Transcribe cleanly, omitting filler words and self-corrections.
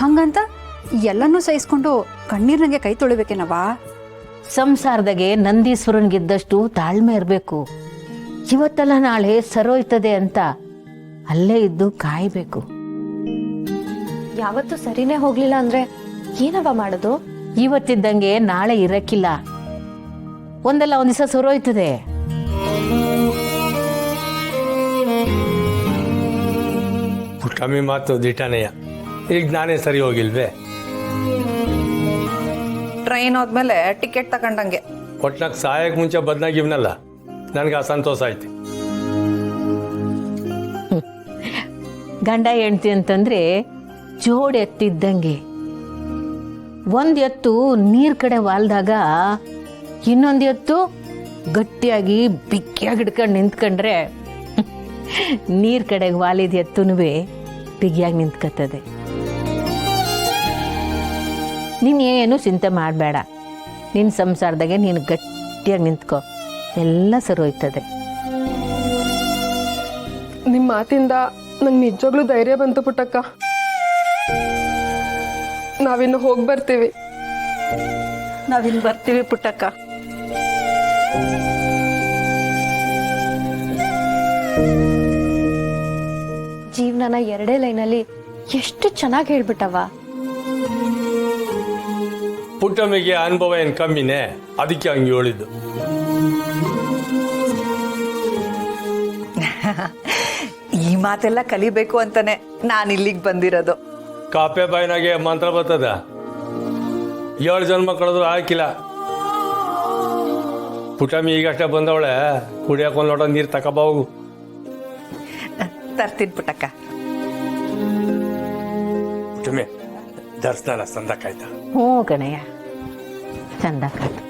ಹಂಗಂತ ಎಲ್ಲನೂ ಸಹಿಸ್ಕೊಂಡು ಕಣ್ಣೀರ್ನಂಗೆ ಕೈ ತೊಳಿಬೇಕೇನವ? ಸಂಸಾರದಾಗೆ ನಂದೀಶ್ವರನ್ಗಿದ್ದಷ್ಟು ತಾಳ್ಮೆ ಇರಬೇಕು. ಇವತ್ತಲ್ಲ ನಾಳೆ ಸರೋಯ್ತದೆ ಅಂತ ಅಲ್ಲೇ ಇದ್ದು ಕಾಯ್ಬೇಕು. ಯಾವತ್ತೂ ಸರಿನೇ ಹೋಗ್ಲಿಲ್ಲ ಅಂದ್ರೆ ಏನವ ಮಾಡೋದು? ಇವತ್ತಿದ್ದಂಗೆ ನಾಳೆ ಇರಕ್ಕಿಲ್ಲ. ಒಂದಲ್ಲ ಒಂದ್ ದಿವಸ ಸರೋಯ್ತದೆ. ಕಮ್ಮಿ ಮಾತು ದಿಟಾನೆಯ. ಈಗ ನಾನೇ ಸರಿ ಹೋಗಿಲ್ವೇ? ಟ್ರೈನ್ ಹೋದ್ಮೇಲೆ ಟಿಕೆಟ್ ತಗೊಂಡಂಗೆ. ಒಟ್ನಾಗ ಸಾಯಕ್ಕೆ ಮುಂಚೆ ಬದ್ನಾಗಿವ್ನಲ್ಲ, ನನಗೆ ಅಸಂತೋಷ ಆಯ್ತು. ಗಂಡ ಹೆಂಡ್ತಿ ಅಂತಂದ್ರೆ ಜೋಡಿ ಎತ್ತಿದ್ದಂಗೆ. ಒಂದ್ ಎತ್ತು ನೀರ್ ಕಡೆ ವಾಲ್ದಾಗ ಇನ್ನೊಂದ್ ಎತ್ತು ಗಟ್ಟಿಯಾಗಿ ಬಿಗಿಯಾಗಿ ಹಿಡ್ಕೊಂಡು ನಿಂತ್ಕೊಂಡ್ರೆ ನೀರ್ ಕಡೆಗೆ ವಾಲಿದ ಎತ್ತುನುವೆ ಬಿಗಿಯಾಗಿ ನಿಂತ್ಕತ್ತದೆ. ನೀನ್ ಏನು ಚಿಂತೆ ಮಾಡಬೇಡ. ನಿನ್ನ ಸಂಸಾರದಾಗೆ ನೀನು ಗಟ್ಟಿಯಾಗಿ ನಿಂತ್ಕೋ, ಎಲ್ಲ ಸರೋಯ್ತದೆ. ನಿಮ್ಮ ಮಾತಿಂದ ನಂಗೆ ನಿಜವಾಗ್ಲೂ ಧೈರ್ಯ ಬಂತು ಪುಟ್ಟಕ್ಕ. ನಾವಿನ್ನು ಹೋಗಿ ಬರ್ತೀವಿ. ನಾವಿನ್ ಬರ್ತೀವಿ ಪುಟ್ಟಕ್ಕ. ಜೀವನನ ಎರಡೇ ಲೈನಲ್ಲಿ ಎಷ್ಟು ಚೆನ್ನಾಗಿ ಹೇಳ್ಬಿಟ್ಟವ. ಪುಟ್ಟಮ್ಮಿಗೆ ಅನುಭವ ಏನು ಕಮ್ಮಿನೇ, ಅದಕ್ಕೆ ಹಂಗೆ ಹೇಳಿದ್ದು. ಈ ಮಾತೆಲ್ಲ ಕಲಿಬೇಕು ಅಂತಾನೆ ನಾನು ಇಲ್ಲಿಗೆ ಬಂದಿರೋದು. ಕಾಪೆ ಬಾಯಿನಾಗೆ ಮಂತ್ರ ಬರ್ತದ. 7 ಜನ್ಮ ಕಳೆದ್ರು ಹಾಕಿಲ್ಲ. ಪುಟ್ಟಮ್ಮಿ ಈಗಷ್ಟೇ ಬಂದವಳೆ, ಕುಡಿಯಕ್ಕೆ ಒಂದು ಲೋಟ ನೀರು ತಗೋಬಾ ಹೋಗು. ತರ್ತೀನಿ ಪುಟ್ಟಕ್ಕ. ಪುಟ್ಟಮ್ಮಿ ದರ್ಶನ ಸಂದಕ್ಕಾಯ್ತಾ? ಹ್ಞೂ ಕಣಯ್ಯ, ಚಂದ ಕಾಯ್ತು.